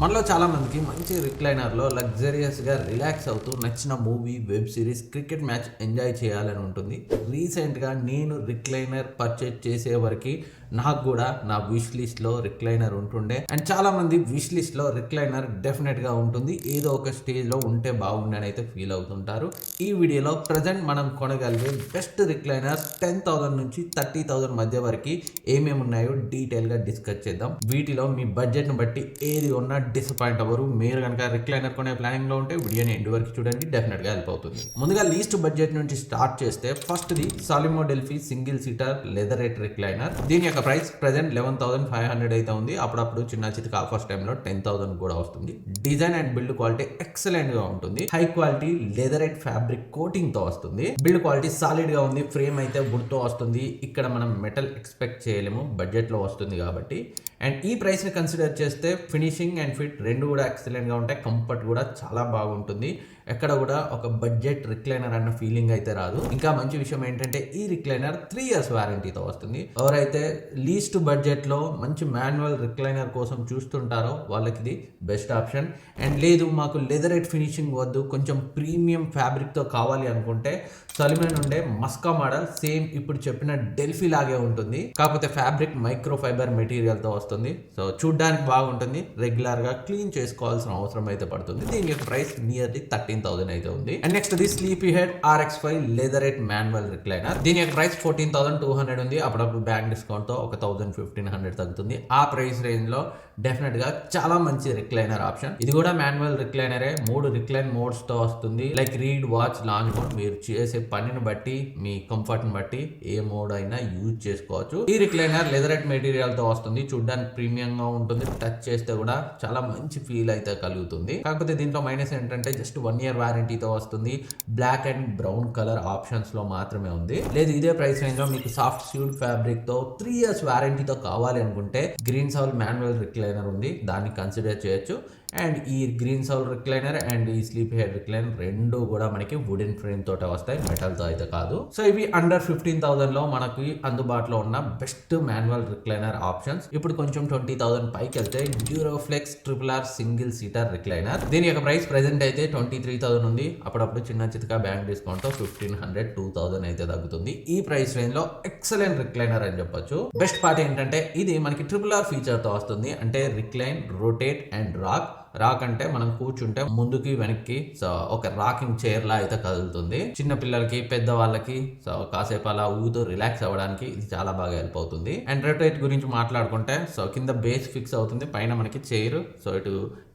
మనలో చాలా మందికి మంచి రిక్లైనర్‌లో లగ్జరియస్‌గా రిలాక్స్ అవుతూ నచ్చిన movie, web series, cricket match enjoy చేయాలని ఉంటుంది. రీసెంట్‌గా నేను రిక్లైనర్ పర్చేజ్ చేసే వరకి నాకు గూడా నా విష్ లిస్ట్‌లో రిక్లైనర్ ఉంటుండే. అండ్ చాలామంది విష్ లిస్ట్‌లో రిక్లైనర్ డెఫినెట్‌గా ఉంటుంది. ఏదో ఒక స్టేజ్‌లో ఉంటే బాగుండని అయితే ఫీల్ అవుతుంటారు. ఈ వీడియోలో ప్రెజెంట్ మనం కొనగలిగే బెస్ట్ రిక్లైనర్స్ 10,000 నుంచి 30,000 మధ్య వరకి ఏమేమి ఉన్నాయో డీటెయిల్‌గా డిస్కస్ చేద్దాం. వీటిలో మీ బడ్జెట్‌ని బట్టి ఏది ఉన్నా డిసప్పాయింట్ అవ్వరు. మీరు కనుక రిక్లైనర్ కొనే ప్లానింగ్లో ఉంటే వీడియోని ఎండ్ వరకు చూడండి, డెఫినెట్గా హెల్ప్ అవుతుంది. ముందుగా లీస్ట్ బడ్జెట్ నుంచి స్టార్ట్ చేస్తే ఫస్ట్ది Solimo Delphi single seater leatherette recliner. దీని యొక్క ప్రైస్ ప్రెజెంట్ 11,500 అయితే ఉంది. అప్పుడప్పుడు చిన్న చితక ఆఫర్స్ టైంలో 10,000 కూడా వస్తుంది. Design and build quality excellent గా ఉంటుంది. High quality leatherette fabric coating తో వస్తుంది. బిల్డ్ క్వాలిటీ సాలిడ్ గా ఉంది. ఫ్రేమ్ అయితే వుడ్ తో వస్తుంది. ఇక్కడ మనం మెటల్ ఎక్స్పెక్ట్ చేయలేము, బడ్జెట్ లో వస్తుంది కాబట్టి. అండ్ ఈ ప్రైస్ ని కన్సిడర్ చేస్తే ఫినిషింగ్ అండ్ ఫిట్ రెండు కూడా ఎక్సలెంట్ గా ఉంటాయి. కంఫర్ట్ కూడా చాలా బాగుంటుంది. ఎక్కడ కూడా ఒక బడ్జెట్ రిక్లైనర్ అన్న ఫీలింగ్ అయితే రాదు. ఇంకా మంచి విషయం ఏంటంటే ఈ రిక్లైనర్ 3 years వారంటీతో వస్తుంది. ఎవరైతే లీస్ట్ బడ్జెట్ లో మంచి మాన్యువల్ రిక్లైనర్ కోసం చూస్తుంటారో వాళ్ళకి ఇది బెస్ట్ ఆప్షన్. అండ్ లేదు మాకు లెదరేట్ ఫినిషింగ్ వద్దు, కొంచెం ప్రీమియం ఫ్యాబ్రిక్ తో కావాలి అనుకుంటే సలిమన్ ఉండే మస్కా మోడల్ సేమ్ ఇప్పుడు చెప్పిన డెల్ఫీ లాగే ఉంటుంది. కాకపోతే ఫ్యాబ్రిక్ మైక్రో ఫైబర్ మెటీరియల్ తో వస్తుంది. సో చూడ్డానికి బాగుంటుంది. రెగ్యులర్ గా క్లీన్ చేసుకోవాల్సిన అవసరం అయితే పడుతుంది. దీని యొక్క ప్రైస్ నియర్లీ 13,000 అయితే ఉంది. And next the sleepy head RX5 leatherette manual recliner. దీని యొక్క ప్రైస్ 14,200 ఉంది. అప్పుడప్పుడు బ్యాంక్ డిస్కౌంట్ తో 1,000-1,500 తగ్గుతుంది. ఆ ప్రైస్ రేంజ్ లో డెఫినెట్ గా చాలా మంచి రిక్లైనర్ ఆప్షన్. ఇది కూడా మాన్యువల్ రిక్లైనరే. 3 రిక్లైన్ మోడ్స్ తో వస్తుంది. Like read, watch, launch mode. మీరు చేసే పనిని బట్టి మీ కంఫర్ట్ ని బట్టి ఏ మోడ్ అయినా యూజ్ చేసుకోవచ్చు. ఈ రిక్లైనర్ లెదరేట్ మెటీరియల్ తో వస్తుంది. చూడడానికి ప్రీమియం గా ఉంటుంది. టచ్ చేస్తే కూడా చాలా మంచి ఫీల్ అయితే కలుగుతుంది. కాకపోతే దీంట్లో మైనస్ ఏంటంటే జస్ట్ 1 year వారంటీతో వస్తుంది. Black and brown colour options లో మాత్రమే ఉంది. లేదు ఇదే ప్రైస్ రేంజ్ లో మీకు సాఫ్ట్ సీడ్ ఫ్యాబ్రిక్ తో 3 years వారంటీతో కావాలి అనుకుంటే గ్రీన్ సౌల్ మాన్యువల్ రిక్లైనర్ ఉంది, దాన్ని కన్సిడర్ చేయొచ్చు. అండ్ ఈ గ్రీన్ సౌల్ రిక్లైనర్ అండ్ ఈ స్లీప్ హెడ్ రిక్లైనర్ రెండు కూడా మనకి వుడెన్ ఫ్రేమ్ తోటే వస్తాయి, మెటల్ తో అయితే కాదు. సో ఇవి అండర్ 15,000 లో మనకి అందుబాటులో ఉన్న బెస్ట్ మాన్యువల్ రిక్లైనర్ ఆప్షన్స్. ఇప్పుడు కొంచెం 20,000 పైకి వెళ్తే Duroflex RRR single seater recliner. దీని యొక్క ప్రైస్ ప్రెసెంట్ అయితే 23,000 ఉంది. అప్పుడప్పుడు చిన్న చితక బ్యాంక్ డిస్కౌంట్ తో 1,500-2,000 అయితే తగ్గుతుంది. ఈ ప్రైస్ రేంజ్ లో ఎక్సలెంట్ రిక్లైనర్ అని చెప్పొచ్చు. బెస్ట్ పార్ట్ ఏంటంటే ఇది మనకి RRR ఫీచర్ తో వస్తుంది. అంటే రిక్లైన్, రొటేట్ అండ్ రాక్ అంటే మనం కూర్చుంటే ముందుకి వెనక్కి సో ఒక రాకింగ్ చైర్ లా అయితే కదులుతుంది. చిన్న పిల్లలకి, పెద్ద వాళ్ళకి సో కాసేపు అలా ఊగుతూ రిలాక్స్ అవ్వడానికి ఇది చాలా బాగా హెల్ప్ అవుతుంది. అండ్ రొటేట్ గురించి మాట్లాడుకుంటే సో కింద బేస్ ఫిక్స్ అవుతుంది, పైన మనకి చైర్ సో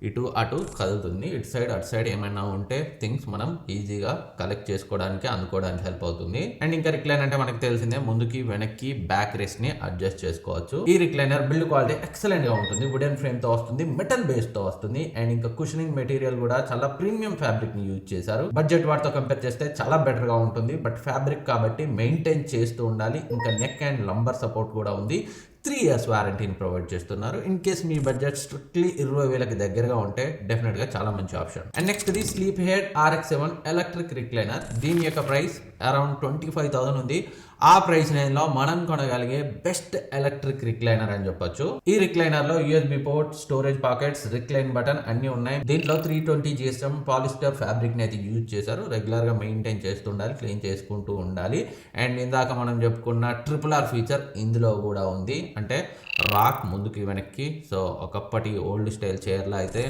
ఇటు అటు కదులుతుంది. ఇటు సైడ్ అటు సైడ్ ఏమైనా ఉంటే థింగ్స్ మనం ఈజీగా కలెక్ట్ చేసుకోవడానికి, అందుకోవడానికి హెల్ప్ అవుతుంది. అండ్ ఇంకా రిక్లైన్ అంటే మనకి తెలిసిందే, ముందుకి వెనక్కి బ్యాక్ రెస్ట్ ని అడ్జస్ట్ చేసుకోవచ్చు. ఈ రిక్లైనర్ బిల్డ్ క్వాలిటీ ఎక్సలెంట్ గా ఉంటుంది. వుడెన్ ఫ్రేమ్ తో వస్తుంది, మెటల్ బేస్ తో వస్తుంది. అండ్ ఇంకా కుషనింగ్ మెటీరియల్ కూడా చాలా ప్రీమియం ఫ్యాబ్రిక్ ని యూజ్ చేశారు. బడ్జెట్ వాటితో కంపేర్ చేస్తే చాలా బెటర్ గా ఉంటుంది. బట్ ఫ్యాబ్రిక్ కాబట్టి మెయింటైన్ చేస్తూ ఉండాలి. ఇంకా నెక్ అండ్ లంబర్ సపోర్ట్ కూడా ఉంది. 3 years వారంటీని ప్రొవైడ్ చేస్తున్నారు. ఇన్ కేస్ మీ బడ్జెట్ స్ట్రిక్ట్లీ 20,000కి దగ్గరగా ఉంటే డెఫినెట్ గా చాలా మంచి option. And next the sleep head RX7 electric recliner. దీని యొక్క ప్రైస్ అరౌండ్ 25,000 ఉంది. ఆ ప్రైస్ రేంజ్ లో మనం కొనగలిగే బెస్ట్ ఎలక్ట్రిక్ రిక్లైనర్ అని చెప్పొచ్చు. ఈ రిక్లైనర్ లో USB port, storage pockets, recline button అన్ని ఉన్నాయి. దీంట్లో 320 GSM పాలిస్టర్ ఫ్యాబ్రిక్ ని అయితే యూజ్ చేశారు. రెగ్యులర్ గా మెయింటైన్ చేస్తుండాలి, క్లీన్ చేసుకుంటూ ఉండాలి. అండ్ ఇందాక మనం చెప్పుకున్న RRR ఫీచర్ ఇందులో కూడా ఉంది. అంటే రాక్ ముందుకి వెనక్కి సో ఒకప్పటి ఓల్డ్ స్టైల్ చైర్లా అయితే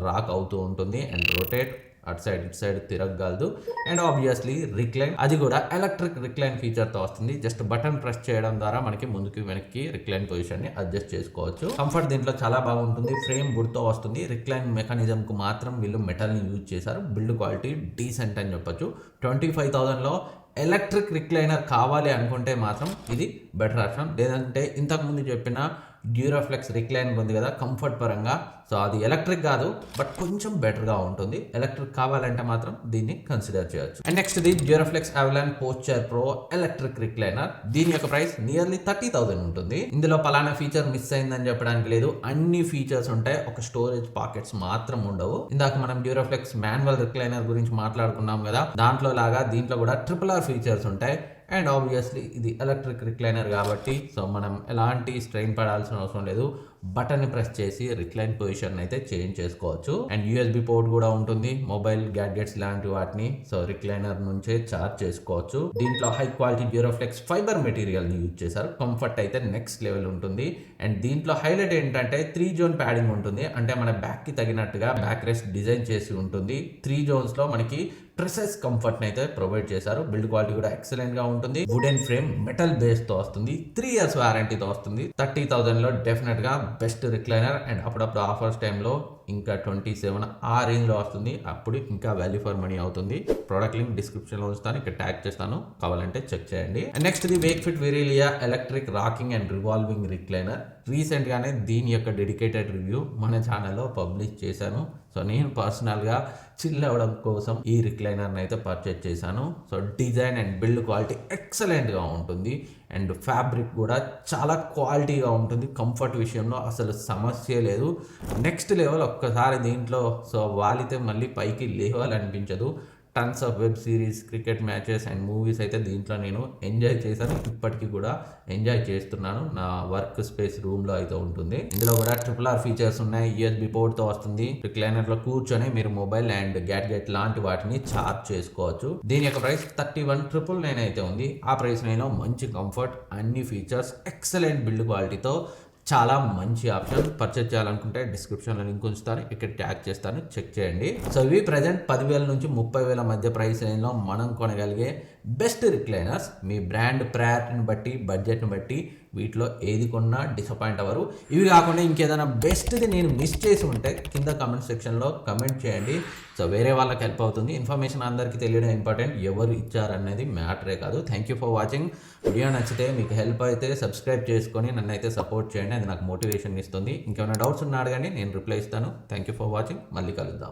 రాక్ అవుతూ ఉంటుంది. అండ్ రొటేట్ అటు సైడ్ ఇటు సైడ్ తిరగగలదు. అండ్ ఆబ్వియస్లీ రిక్లైన్, అది కూడా ఎలక్ట్రిక్ రిక్లైన్ ఫీచర్ తో వస్తుంది. జస్ట్ బటన్ ప్రెస్ చేయడం ద్వారా మనకి ముందుకి వెనక్కి రిక్లైన్ పొజిషన్ ని అడ్జస్ట్ చేసుకోవచ్చు. కంఫర్ట్ దీంట్లో చాలా బాగుంటుంది. ఫ్రేమ్ వుడ్ తో వస్తుంది. రిక్లైన్ మెకానిజం కు మాత్రం వీళ్ళు మెటల్ ని యూజ్ చేశారు. బిల్డ్ క్వాలిటీ డీసెంట్ అని చెప్పొచ్చు. 25,000 లో ఎలక్ట్రిక్ రిక్లైనర్ కావాలి అనుకుంటే మాత్రం ఇది బెటర్ ఆప్షన్. లేదంటే ఇంతకుముందు చెప్పిన డ్యూరోఫ్లెక్స్ రిక్లైన్ ఉంది కదా కంఫర్ట్ పరంగా, సో అది ఎలక్ట్రిక్ కాదు బట్ కొంచెం బెటర్ గా ఉంటుంది. ఎలక్ట్రిక్ కావాలంటే మాత్రం దీన్ని కన్సిడర్ చేయొచ్చు. And next the Duroflex అవలాన్ posture pro electric recliner. దీని యొక్క ప్రైస్ నియర్లీ 30,000 ఉంటుంది. ఇందులో పలానా ఫీచర్ మిస్ అయిందని చెప్పడానికి లేదు, అన్ని ఫీచర్స్ ఉంటాయి. ఒక స్టోరేజ్ పాకెట్స్ మాత్రం ఉండవు. ఇందాక మనం డ్యూరోఫ్లెక్స్ మాన్యువల్ రిక్లైనర్ గురించి మాట్లాడుకున్నాం కదా, దాంట్లో లాగా దీంట్లో కూడా RRR ఫీచర్స్ ఉంటాయి. అండ్ ఆబ్వియస్లీ ఇది ఎలక్ట్రిక్ రిక్లైనర్ కాబట్టి సో మనం ఎలాంటి స్ట్రెయిన్ పడాల్సిన అవసరం లేదు. బటన్ ప్రెస్ చేసి రిక్లైన్ పొజిషన్ అయితే చేంజ్ చేసుకోవచ్చు. అండ్ యూఎస్బి పోర్ట్ కూడా ఉంటుంది, మొబైల్ గ్యాడ్జెట్స్ లాంటి వాటిని సో రిక్లైనర్ నుంచే చార్జ్ చేసుకోవచ్చు. దీంట్లో high quality Duroflex fibre material ని యూజ్ చేశారు. కంఫర్ట్ అయితే నెక్స్ట్ లెవెల్ ఉంటుంది. అండ్ దీంట్లో హైలైట్ ఏంటంటే 3 జోన్ ప్యాడింగ్ ఉంటుంది, అంటే మన బ్యాక్ కి తగినట్టుగా బ్యాక్ రెస్ట్ డిజైన్ చేసి ఉంటుంది. 3 జోన్స్ లో మనకి ప్రెసెస్ కంఫర్ట్ అయితే ప్రొవైడ్ చేశారు. బిల్డ్ క్వాలిటీ కూడా ఎక్సలెంట్ గా ఉంటుంది. వుడెన్ ఫ్రేమ్ మెటల్ బేస్ తో వస్తుంది. 3 years వారంటీతో వస్తుంది. 30,000 లో డెఫినెట్ గా బెస్ట్ రిక్లైనర్. అండ్ అప్పుడప్పుడు ఆఫర్స్ టైంలో ఇంకా 27 ఆ రేంజ్ లో వస్తుంది. అప్పుడు ఇంకా వాల్యూ ఫర్ మనీ అవుతుంది. ప్రోడక్ట్ లింక్ డిస్క్రిప్షన్ లో ఉంచుతాను, ఇక్కడ ట్యాగ్ చేస్తాను, కావాలంటే చెక్ చేయండి. అండ్ నెక్స్ట్ ది వేక్ఫిట్ విరీలియా electric rocking and revolving recliner. Recent గానే దీని యొక్క డెడికేటెడ్ రివ్యూ మన ఛానల్లో పబ్లిష్ చేశాను. సో నేను పర్సనల్గా చిల్ అవ్వడం కోసం ఈ రిక్లైనర్ని అయితే పర్చేజ్ చేశాను. So design and build quality ఎక్సలెంట్గా ఉంటుంది. అండ్ ఫ్యాబ్రిక్ కూడా చాలా క్వాలిటీగా ఉంటుంది. కంఫర్ట్ విషయంలో అసలు సమస్య లేదు. Next level. ఒక్కసారి దీంట్లో సో వాలితే మళ్ళీ పైకి లేవాలనిపించదు. Tons of web series, cricket matches and movies అయితే దీంట్లో నేను ఎంజాయ్ చేశాను. ఇప్పటికీ కూడా ఎంజాయ్ చేస్తున్నాను. నా వర్క్ స్పేస్ రూమ్లో అయితే ఉంటుంది. ఇందులో కూడా RRR ఫీచర్స్ ఉన్నాయి. యూఎస్బి పోర్ట్తో వస్తుంది. రిక్లైనర్లో కూర్చొని మీరు మొబైల్ అండ్ గ్యాడ్జెట్ లాంటి వాటిని చార్జ్ చేసుకోవచ్చు. దీని యొక్క ప్రైస్ 31,999 అయితే ఉంది. ఆ ప్రైస్ నేను మంచి కంఫర్ట్, అన్ని ఫీచర్స్, ఎక్సలెంట్ బిల్డ్ క్వాలిటీతో చాలా మంచి ఆప్షన్. పర్చేజ్ చేయాలనుకుంటే డిస్క్రిప్షన్లో లింక్ ఉంచుతాను, ఇక్కడ ట్యాగ్ చేస్తాను, చెక్ చేయండి. సో ఇవి ప్రజెంట్ 10,000 నుంచి 30,000 మధ్య ప్రైస్ రేంజ్లో మనం కొనగలిగే బెస్ట్ రిక్లైనర్స్. మీ బ్రాండ్ ప్రయారిటీని బట్టి, బడ్జెట్ని బట్టి వీటిలో ఏది కొన్నా డిసప్పాయింట్ అవ్వరు. ఇవి కాకుండా ఇంకేదైనా బెస్ట్ది నేను మిస్ చేసి ఉంటే కింద కమెంట్ సెక్షన్లో కమెంట్ చేయండి. సో వేరే వాళ్ళకి హెల్ప్ అవుతుంది. ఇన్ఫర్మేషన్ అందరికీ తెలియడం ఇంపార్టెంట్, ఎవరు ఇచ్చారనేది మ్యాటరే కాదు. Thank you for watching. Video నచ్చితే మీకు హెల్ప్ అయితే సబ్స్క్రైబ్ చేసుకొని నన్ను అయితే సపోర్ట్ చేయండి, అది నాకు మోటివేషన్ ఇస్తుంది. ఇంకేమైనా డౌట్స్ ఉన్నా అడగండి, నేను రిప్లై ఇస్తాను. Thank you for watching. మళ్ళీ కలుద్దాం.